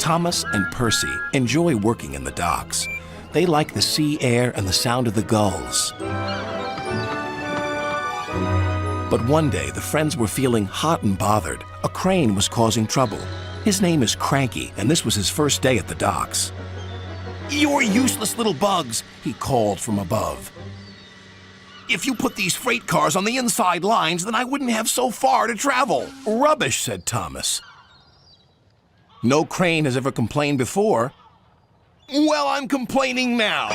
Thomas and Percy enjoy working in the docks. They like the sea air and the sound of the gulls. But one day, the friends were feeling hot and bothered. A crane was causing trouble. His name is Cranky, and this was his first day at the docks. "You're useless little bugs," he called from above. "If you put these freight cars on the inside lines, then I wouldn't have so far to travel." "Rubbish," said Thomas. "No crane has ever complained before." "Well, I'm complaining now."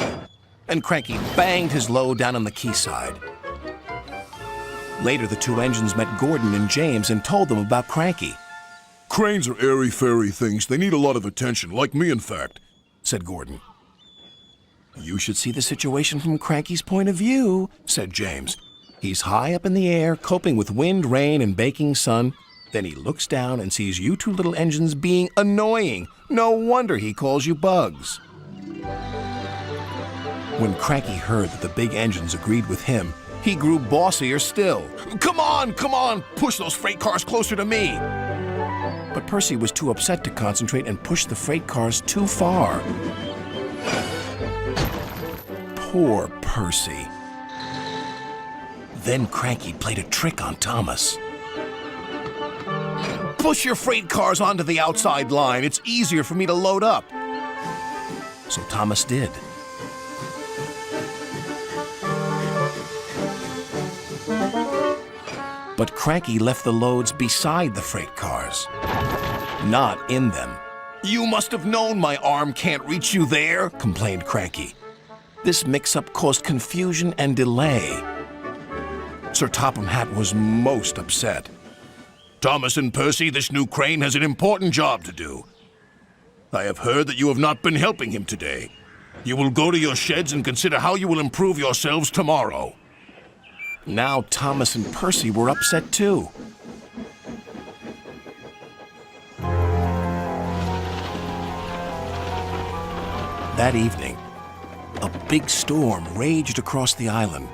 And Cranky banged his load down on the quayside. Later, the two engines met Gordon and James and told them about Cranky. "Cranes are airy-fairy things. They need a lot of attention, like me, in fact," said Gordon. "You should see the situation from Cranky's point of view," said James. "He's high up in the air, coping with wind, rain, and baking sun. Then he looks down and sees you two little engines being annoying. No wonder he calls you bugs." When Cranky heard that the big engines agreed with him, he grew bossier still. Come on, push those freight cars closer to me." But Percy was too upset to concentrate and pushed the freight cars too far. Poor Percy. Then Cranky played a trick on Thomas. "Push your freight cars onto the outside line. It's easier for me to load up." So Thomas did. But Cranky left the loads beside the freight cars, not in them. "You must have known my arm can't reach you there," complained Cranky. This mix-up caused confusion and delay. Sir Topham Hatt was most upset. "Thomas and Percy, this new crane has an important job to do. I have heard that you have not been helping him today. You will go to your sheds and consider how you will improve yourselves tomorrow." Now Thomas and Percy were upset too. That evening, a big storm raged across the island.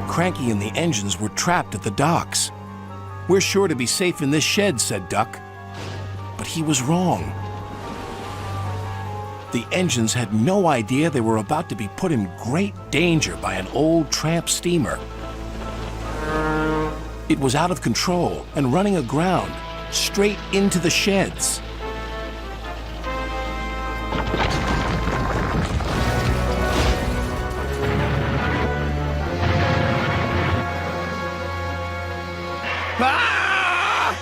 Cranky and the engines were trapped at the docks. "We're sure to be safe in this shed," said Duck. But he was wrong. The engines had no idea they were about to be put in great danger by an old tramp steamer. It was out of control and running aground, straight into the sheds. Ah!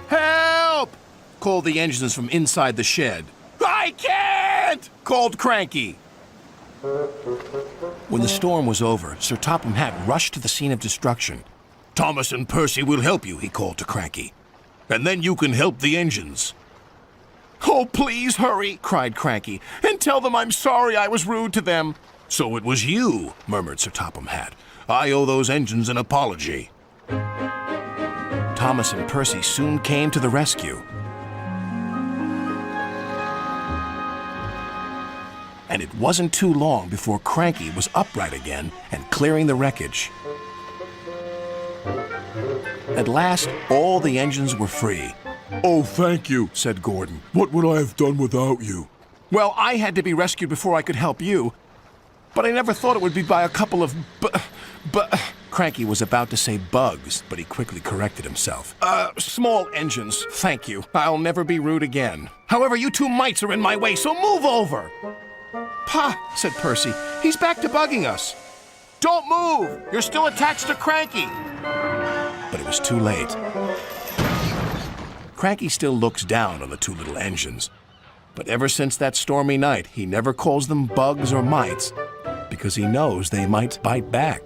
"Help!" called the engines from inside the shed. "I can't!" called Cranky. When the storm was over, Sir Topham Hatt rushed to the scene of destruction. "Thomas and Percy will help you," he called to Cranky. "And then you can help the engines." "Oh, please hurry," cried Cranky, "and tell them I'm sorry I was rude to them." "So it was you," murmured Sir Topham Hatt. "I owe those engines an apology." Thomas and Percy soon came to the rescue. And it wasn't too long before Cranky was upright again and clearing the wreckage. At last, all the engines were free. "Oh, thank you," said Gordon. "What would I have done without you?" "Well, I had to be rescued before I could help you. But I never thought it would be by a couple of Cranky was about to say bugs, but he quickly corrected himself. Small engines, thank you. I'll never be rude again. However, you two mites are in my way, so move over." "Pa," said Percy, "he's back to bugging us." "Don't move! You're still attached to Cranky." But it was too late. Cranky still looks down on the two little engines. But ever since that stormy night, he never calls them bugs or mites, because he knows they might bite back.